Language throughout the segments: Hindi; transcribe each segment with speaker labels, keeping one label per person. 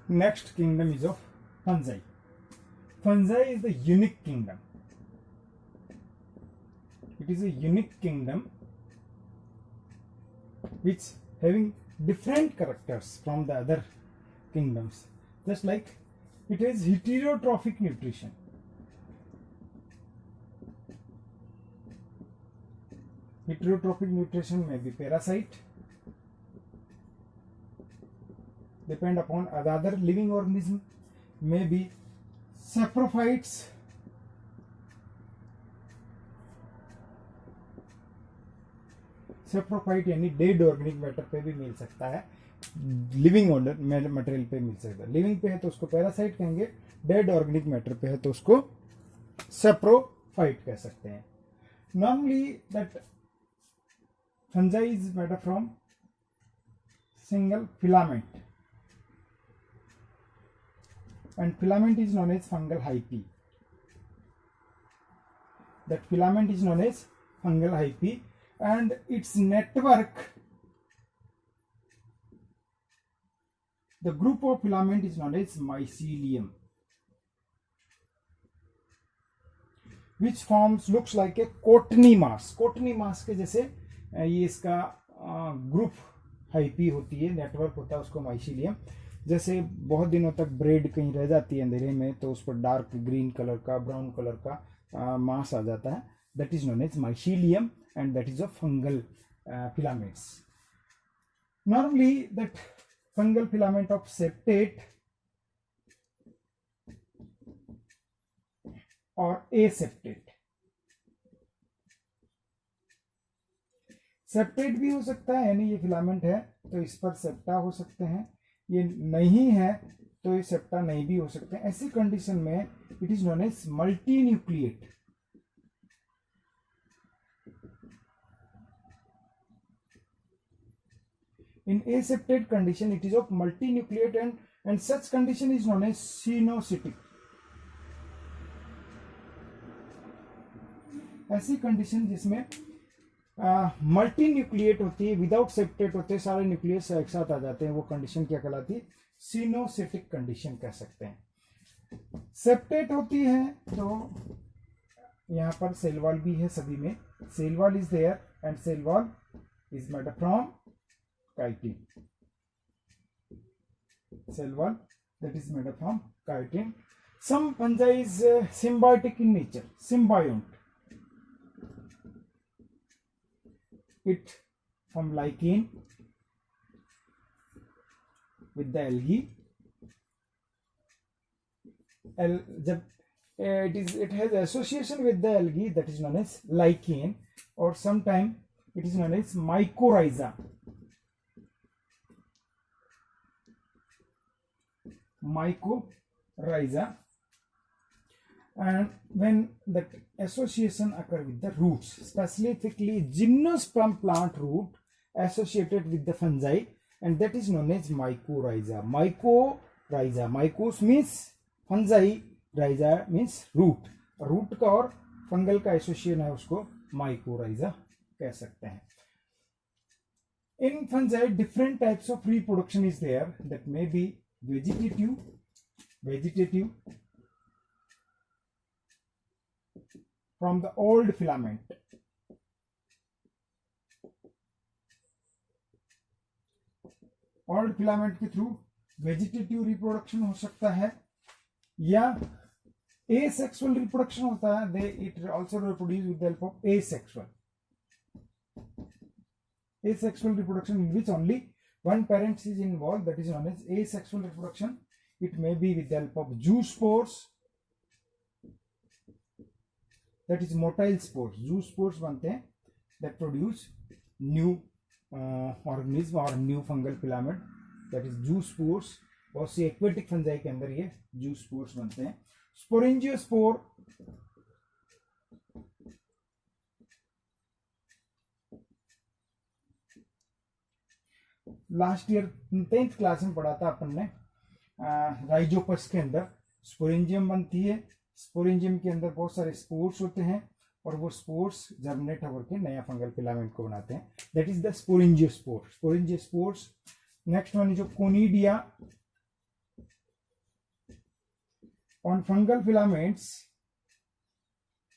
Speaker 1: Next kingdom is of fungi. Fungi is the unique kingdom. It is a unique kingdom which having different characters from the other kingdoms. Just like it has heterotrophic nutrition. Heterotrophic nutrition may be parasite, depend upon other living organism, may be saprophytes, saprophyte यानी डेड ऑर्गेनिक मैटर पे भी मिल सकता है, लिविंग मटेरियल पे मिल सकता है. लिविंग पे है तो उसको पैरासाइट कहेंगे, डेड ऑर्गेनिक मैटर पे है तो उसको saprophyte कह सकते हैं. Normally that fungi is made up from single filament, and filament is known as fungal hyphae. That filament is known as fungal hyphae, and its network, the group of filament is known as mycelium, which forms looks like a cottony mass. Cottony mass के जैसे ये इसका ग्रुप हाइपी होती है, नेटवर्क होता है उसको माइसीलियम. जैसे बहुत दिनों तक ब्रेड कहीं रह जाती है अंधेरे में तो उस पर डार्क ग्रीन कलर का, ब्राउन कलर का मास आ जाता है. That is known as mycelium and that is of fungal filaments. Normally that fungal filament of septate or aseptate. Septate भी हो सकता है, यानी ये फिलामेंट है तो इस पर सेप्टा हो सकते हैं, ये नहीं है तो ये सेप्टा नहीं भी हो सकते हैं. ऐसी कंडीशन में it is known as multi nucleate. In aseptate condition, it is of multinucleate and such condition is known as cenocytic. ऐसी कंडीशन जिसमें मल्टी न्यूक्लिएट होती है, विदाउट सेप्टेट होते हैं, सारे न्यूक्लियस एक साथ आ जाते हैं, वो कंडीशन क्या कहलाती है? सीनोसिटिक कंडीशन कह सकते हैं. सेप्टेट होती है तो यहाँ पर सेल वॉल भी है सभी में. Cell wall is there and cell wall is made from chitin. Cell wall that is made up from chitin. Some fungi is symbiotic in nature, symbiont. It from lichen with the algae. जब it has association with the algae, that is known as lichen, or sometime it is known as mycorrhiza. Mycorrhiza. And when the association occur with the roots, specifically gymnosperm plant root associated with the fungi, and that is known as mycorrhiza. Mycorrhiza, mycos means fungi, rhiza means root. Root का और फंगल का एसोसिएशन है, उसको mycorrhiza कह सकते हैं. In fungi, different types of reproduction is there. That may be vegetative from the old filament. Old filament के थ्रू वेजिटेटिव रिप्रोडक्शन हो सकता है, या asexual रिप्रोडक्शन होता है. They it also reproduce with the help of asexual reproduction, in which only one parent is involved, that is known as asexual reproduction. It may be with the help of zoospores, that is motile spores. Zoospores बनते हैं that produce new organism or new fungal filament, that is zoospores. बहुत सी एक्वेटिक फंजाई के अंदर ये zoospores बनते हैं. Sporangiosspore last year 10th class में पढ़ा था अपन ने. राइजोपस के अंदर स्पोरेंजियम बनती है. स्पोरेंजियम के अंदर बहुत सारे स्पोर्स होते हैं और वो स्पोर्स जर्मिनेट होकर के नया फंगल फिलामेंट को बनाते हैं. That is the sporangiospore. Sporangiospores. Next one जो conidia on fungal filaments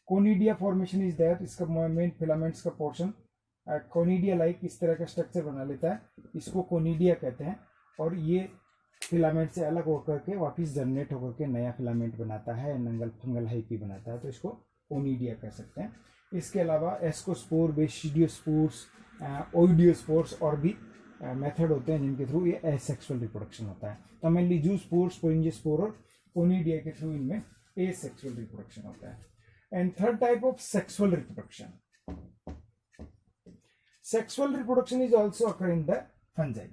Speaker 1: conidia formation is there, इसका मेन फिलामेंट्स का पोर्शन कोनिडिया लाइक इस तरह का स्ट्रक्चर बना लेता है, इसको कोनिडिया कहते हैं। और ये फिलामेंट से अलग होकर के वापस जनरेट होकर के नया फिलामेंट बनाता है, फंगल हाइपी बनाता है, तो इसको कोनिडिया कह सकते हैं। इसके अलावा एस्कोस्पोर, बेसिडियोस्पोर्स, ओइडियोस्पोर्स और भी मेथड होते हैं जिनके थ्रू ये एसेक्सुअल रिप्रोडक्शन होता है। तो मेनली जूस्पोर, स्पोरिंजियोस्पोर और कोनिडिया के थ्रू इनमें एसेक्सुअल रिप्रोडक्शन होता है। And third type of sexual reproduction, sexual reproduction is also occur in the fungi.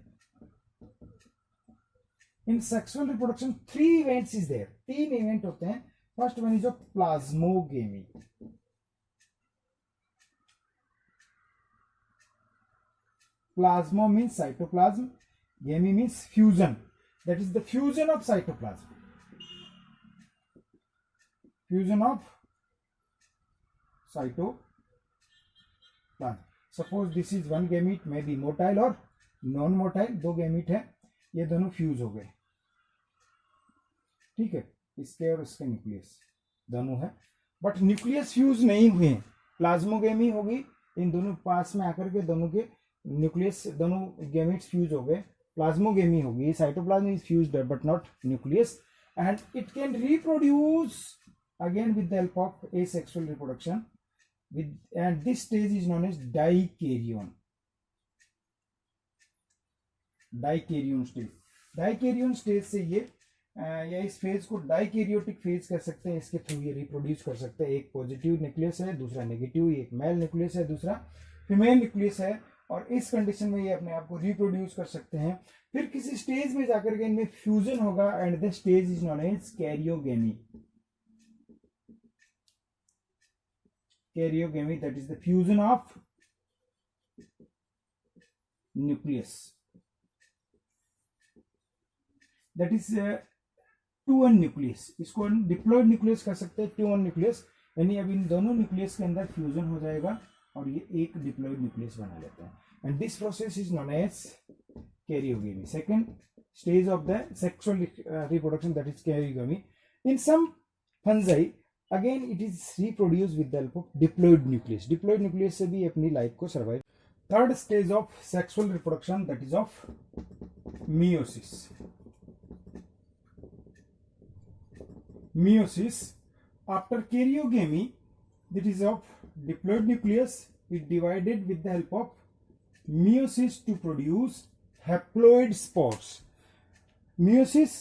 Speaker 1: In sexual reproduction 3 events is there, 3 event होते हैं। First one is of plasmogamy. Plasmo means cytoplasm, gamy means fusion, that is the fusion of cytoplasm, fusion of cytoplasm। Suppose this is one gamete, may be motile और नॉन मोटाइल, 2 गैमीट है, ये दोनों फ्यूज हो गए, ठीक है, इसके और इसके न्यूक्लियस दोनों है, बट न्यूक्लियस फ्यूज नहीं हुए हैं। प्लाज्मोगेमी होगी, इन दोनों पास में आकर के दोनों के न्यूक्लियस, दोनों गैमीट्स फ्यूज हो गए, प्लाज्मोगेमी होगी। Cytoplasm is fused but not nucleus, and it can reproduce again with the help of asexual reproduction and this stage is known as dikaryon stage। Dikaryon stage से ये या इस फेज को डाइकैरियोटिक फेज कह सकते हैं, इसके थ्रू ये रिप्रोड्यूस कर सकते हैं। एक पॉजिटिव न्यूक्लियस है, दूसरा नेगेटिव, एक मेल न्यूक्लियस है, दूसरा फीमेल न्यूक्लियस है, और इस कंडीशन में ये अपने आप को रिप्रोड्यूस कर सकते हैं। फिर किसी स्टेज में जाकर के इनमें फ्यूजन होगा, and the stage is known as karyogamy. Karyogamy, that is the fusion of nucleus, that is 2-1 nucleus, इसको डिप्लॉयड न्यूक्लियस कह सकते हैं, 2-1 न्यूक्लियस, यानी अब इन दोनों न्यूक्लियस के अंदर फ्यूजन हो जाएगा और ये एक डिप्लॉयड न्यूक्लियस बना लेता है, and this process is known as karyogamy. Second stage of the sexual reproduction, that is karyogamy. In some fungi again it is reproduce with the help of diploid nucleus, diploid nucleus से भी अपनी लाइफ को survive. Third stage of sexual reproduction, that is of meiosis. Meiosis after karyogamy, that is of diploid nucleus, it divided with the help of meiosis to produce haploid spores। Meiosis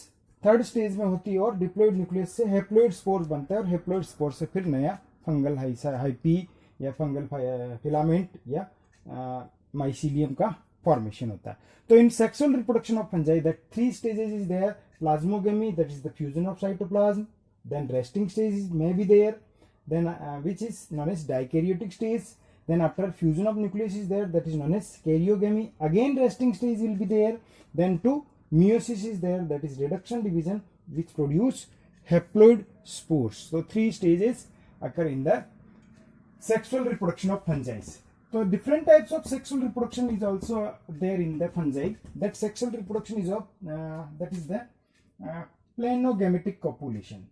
Speaker 1: third stage में होती है और डिप्लॉयड न्यूक्लियस से हैप्लॉइड स्पोर्स बनता है, और हैप्लॉइड स्पोर से फिर नया फंगल हाइपी या फंगल फिलामेंट या माइसीलियम का फॉर्मेशन होता है। तो in sexual reproduction of fungi that 3 stages is there, plasmogamy, that is the fusion of cytoplasm, then resting stage may be there, then which is known as dikaryotic stage, then after fusion of nucleus is there, that is known as karyogamy, again resting stage will be there, then to meiosis is there, that is reduction division, which produce haploid spores। so 3 stages occur in the sexual reproduction of fungi। so different types of sexual reproduction is also there in the fungi। that sexual reproduction is of that is the planogametic copulation,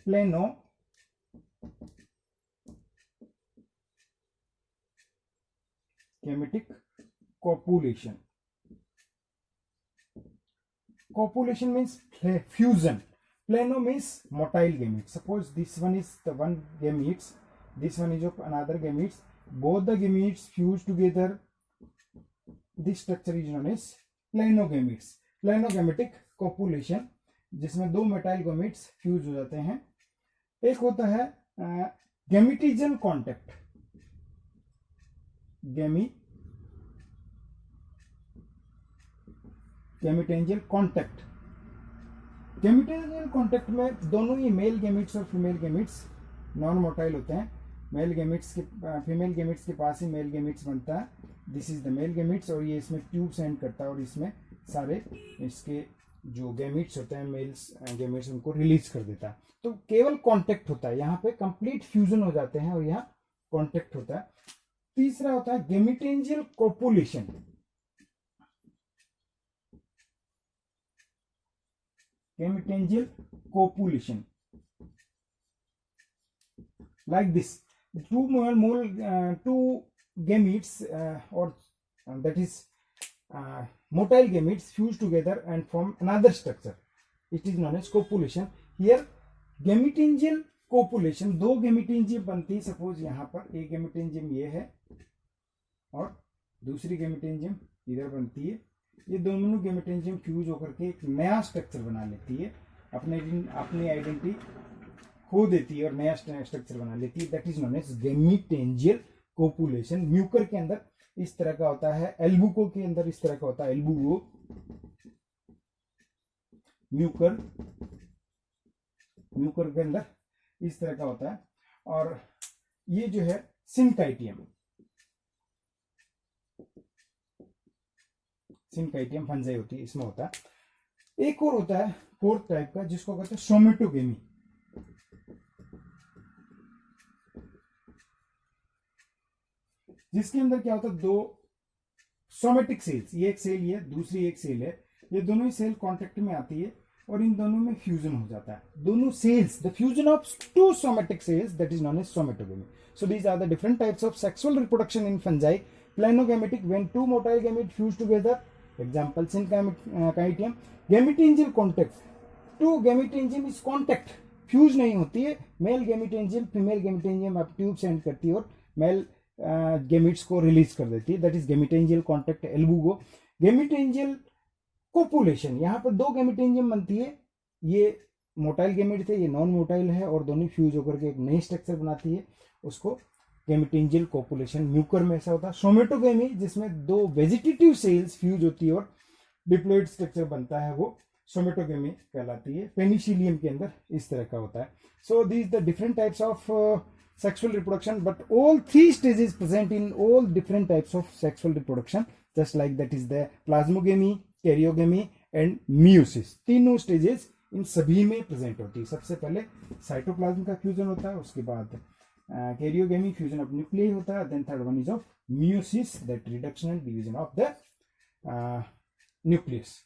Speaker 1: planogametic copulation। copulation means fusion, plano means motile gametes। suppose this one is the one gametes, this one is of another gametes, both the gametes fuse together, this structure is known as planogametes। planogametic copulation जिसमें 2 मेटाइल गैमेट्स फ्यूज हो जाते हैं। एक होता है गैमेटिजल कॉन्टेक्ट, गैमेटेंजियल कॉन्टेक्ट। गैमेटेंजियल कॉन्टेक्ट में दोनों ही मेल गैमेट्स और फीमेल गैमेट्स नॉन मोटाइल होते हैं। मेल गैमेट्स के फीमेल गैमेट्स के पास ही मेल गैमेट्स बनता है, this is the male gametes, और ये इसमें ट्यूब सेंड करता है और इसमें सारे इसके जो गैमेट्स होते हैं मेल्स गैमेट्स उनको रिलीज कर देता है। तो केवल कांटेक्ट होता है, यहाँ पे कंप्लीट फ्यूजन हो जाते हैं और यहाँ कांटेक्ट होता है। तीसरा होता है gametangial copulation. Gametangial copulation like this. Two gametes or that is motile gametes fuse together and form another structure. It is known as copulation. Here gametangial copulation, दो gametangium बनती है. सपोज यहाँ पर एक gametangium ये है और दूसरी gametangium इधर बनती है. ये दोनों gametangium फ्यूज होकर के एक नया स्ट्रक्चर बना लेती है, अपनी आइडेंटिटी खो देती है और नया स्ट्रक्चर बना लेती है. That is known as gametangial copulation. Mucor के अंदर इस तरह का होता है, एल्बुको के अंदर इस तरह का होता है. एल्बुको म्यूकर के अंदर इस तरह का होता है. और ये जो है सिनकाइटियम फंजाई होती है, इसमें होता है. एक और होता है फोर्थ टाइप का जिसको कहते हैं सोमेटोगेमी. जिसके अंदर क्या होता है, दो सोमेटिक सेल्स, ये एक सेल है, दूसरी एक सेल है, ये दोनों ही सेल कांटेक्ट में आती है और इन दोनों में फ्यूजन हो जाता है. दोनों cells, the fusion of two somatic cells, that is known as somatogamy. So these are the different types of sexual reproduction in fungi. Planogametic, when two motile gamete fuse together, example syncytium. Gametangial contact, two gametangium is contact, fuse नहीं होती है. मेल गैमेटेंजियम फीमेल गैमेटेंजियम आप ट्यूब सेंड करती है और मेल गैमेट्स को रिलीज कर देती है. That is gametangial contact, Albugo. Gametangial copulation, यहाँ पर दो गैमेटेंजियम बनती है. ये मोटाइल गैमेट थे, ये नॉन मोटाइल है और दोनों फ्यूज होकर के एक नई स्ट्रक्चर बनाती है. उसको गैमेटेंजियल कोपुलेशन. म्यूकर में ऐसा होता है. सोमेटोगेमी, जिसमें दो वेजिटेटिव सेल्स फ्यूज होती है और डिप्लॉइड स्ट्रक्चर बनता है, वो सोमेटोगेमी कहलाती है. पेनिसिलियम के अंदर इस तरह का होता है. So these the different types of sexual reproduction, but all three stages present in all different types of sexual reproduction, just like that is the plasmogamy, karyogamy and meiosis. तीनों stages इन सभी में प्रेजेंट होती है. सबसे पहले साइटोप्लाज्म का फ्यूजन होता है, उसके बाद कैरियोगेमी, फ्यूजन ऑफ न्यूक्लियाई होता है, then third one is of meiosis, that reduction and division of the nucleus.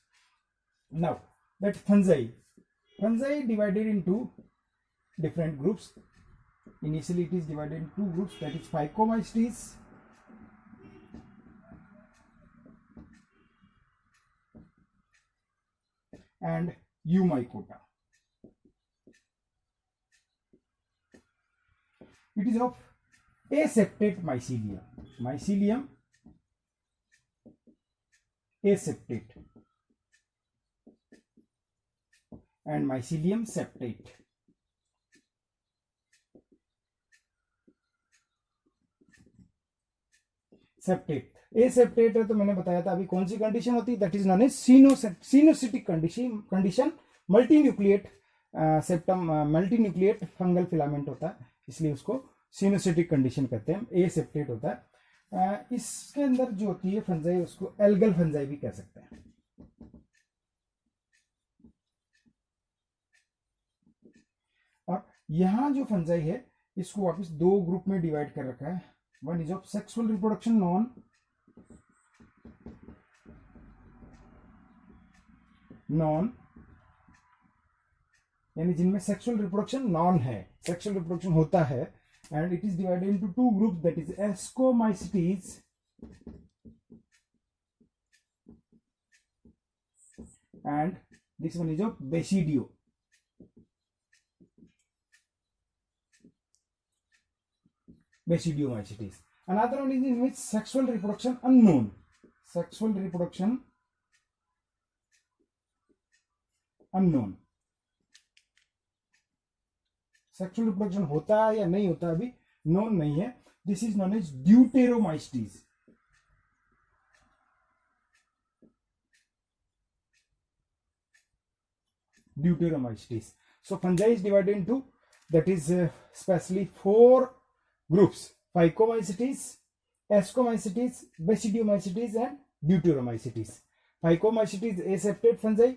Speaker 1: Now that fungi divided into different groups. Initially it is divided in two groups, that is Phycomycetes and Eumycota. It is of aseptate mycelium aseptate and mycelium septate. Septate, a septate है तो मैंने बताया था अभी कौन सी कंडीशन होती है, that is known as coenocytic condition. Multinucleate septum, multinucleate fungal filament होता है, इसलिए उसको सिनोसिटिक कंडीशन कहते हैं. ए सेप्टेट होता है. इसके अंदर जो होती है फंजाई, उसको एल्गल फंजाई भी कह सकते हैं. और यहां जो फंजाई है इसको वापस दो ग्रुप में डिवाइड कर रखा है. One is of sexual reproduction non यानी जिनमें सेक्सुअल रिप्रोडक्शन नॉन है, सेक्सुअल रिप्रोडक्शन होता है, and it is divided into two groups, that is ascomycetes and this one is of basidio. Basidiomycetes. Another one is in which sexual reproduction unknown. Sexual reproduction unknown. Sexual reproduction होता है या नहीं होता अभी नोन नहीं है. This is known as Deuteromycetes. Deuteromycetes. So fungi is divided into, that is specially four groups: Phycomycetes, Ascomycetes, Basidiomycetes and Deuteromycetes. Phycomycetes aseptate fungi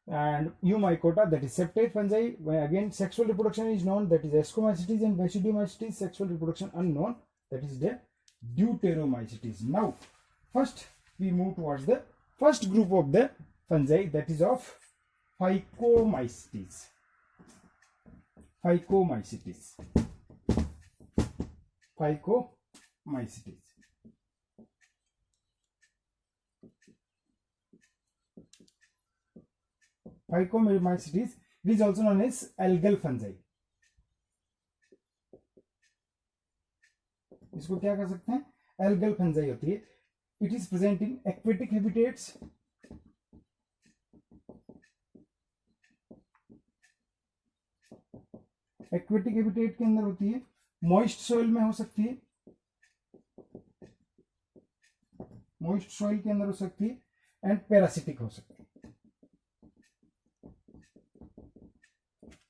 Speaker 1: and Eumycota, that is septate fungi. Again sexual reproduction is known, that is Ascomycetes, and Basidiomycetes sexual reproduction unknown, that is the Deuteromycetes. Now first we move towards the first group of the fungi, that is of Phycomycetes. Phycomycetes. Phycomycetes. Phycomycetes, it is also known as algal fungi. इसको क्या कर सकते हैं, algal fungi होती है. It is present in aquatic habitats, aquatic habitat के अंदर होती है, मॉइस्ट सॉइल में हो सकती है, मॉइस्ट सॉइल के अंदर हो सकती है, एंड पैरासिटिक हो सकती है.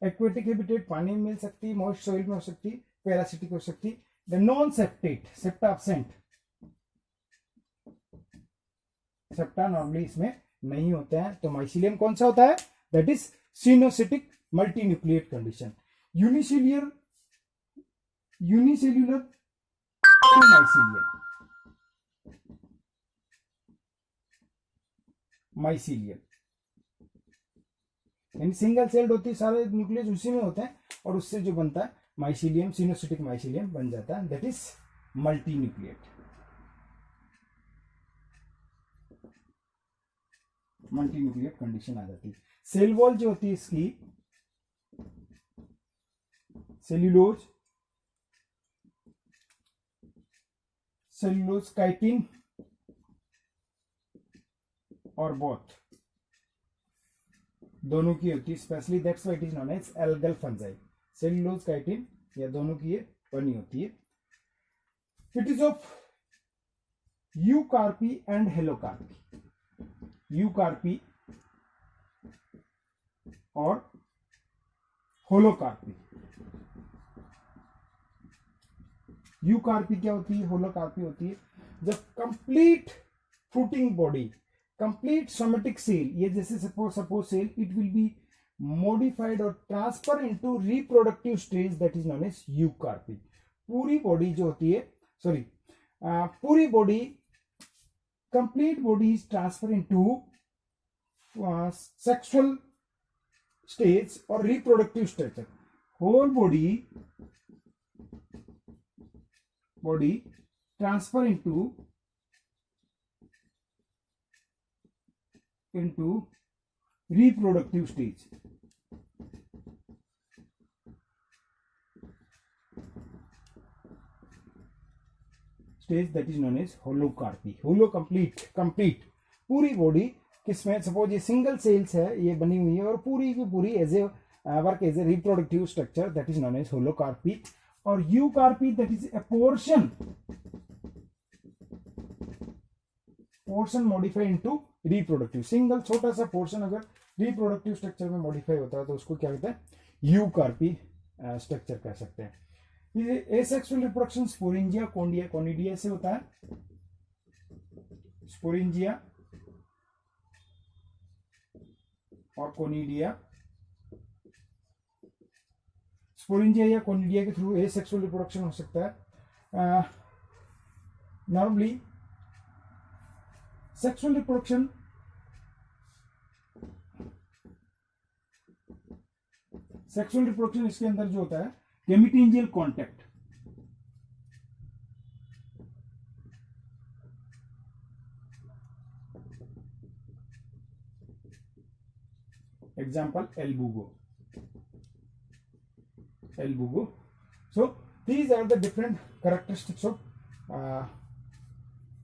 Speaker 1: एक्वेटिक हैबिटेट पानी में मिल सकती है, मॉइस्ट सॉइल में हो सकती है, पैरासिटिक हो सकती है. The non septate, septa absent, septa normally इसमें नहीं होता है. तो माइसीलियम कौन सा होता है, that is coenocytic multinucleate condition. Unicellular mycelium यानी सिंगल सेल्ड होती है, सारे न्यूक्लियस उसी में होते हैं, और उससे जो बनता है माइसीलियम, सिनोसिटिक माइसीलियम बन जाता है, that is multinucleate. Multinucleate condition आ जाती है. सेल वॉल जो होती है इसकी, सेल्यूलोज काइटिन और बोथ दोनों की होती है, specially that's why it is known as algal fungi. Cellulose chitin या दोनों की ये बनी होती है. It is of eucarpy and holocarpy. Eucarpy और होलोकार्पी. यूकार्पी क्या होती है, होलोकार्पी होती है जब complete fruiting body, complete somatic cell, ये जैसे suppose cell, it will be modified और transfer into reproductive stage, that is known as eucarpy. पूरी बॉडी जो होती है, सॉरी पूरी body, complete body is transfer into sexual stage और reproductive structure. Whole body transfer into reproductive stage. That is known as holocarpy. होलो कंप्लीट पूरी बॉडी किसमें, सपोज ये सिंगल सेल्स है, ये बनी हुई है और पूरी की पूरी as a work as a reproductive structure, that is known as holocarpy. और eucarpy that is a portion modify into reproductive. Single छोटा सा पोर्शन अगर रिप्रोडक्टिव स्ट्रक्चर में मॉडिफाई होता है तो उसको क्या कहते हैं, यूकार्पी स्ट्रक्चर कह सकते हैं. ये एसेक्सुअल रिप्रोडक्शन स्पोरेंजिया कोनिडिया से होता है. स्पोरेंजिया और कोनिडिया, स्पोरेंजिया या कोनिडिया के थ्रू एसेक्सुअल रिप्रोडक्शन हो सकता है. नॉर्मली सेक्सुअल रिप्रोडक्शन इसके अंदर जो होता है, gametangial contact, example Albugo. So these are the different characteristics of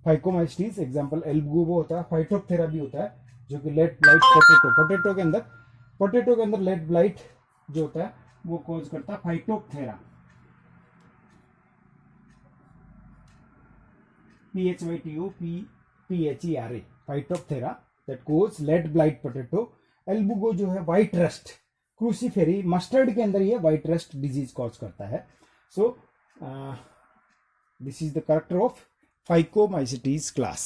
Speaker 1: Phycomycetes. Example Albugo होता है. फाइटोप्थेरा भी होता है जो कि लेट ब्लाइट पोटैटो के अंदर लेट ब्लाइट जो होता है वो कॉज करता है Phytophthora. PHYTOPHERA Phytophthora that cause late blight potato. Albugo जो है व्हाइट रस्ट, क्रूसीफेरी मस्टर्ड के अंदर ये व्हाइट रस्ट डिजीज कॉज करता है. So this is the character of Phycomycetes class.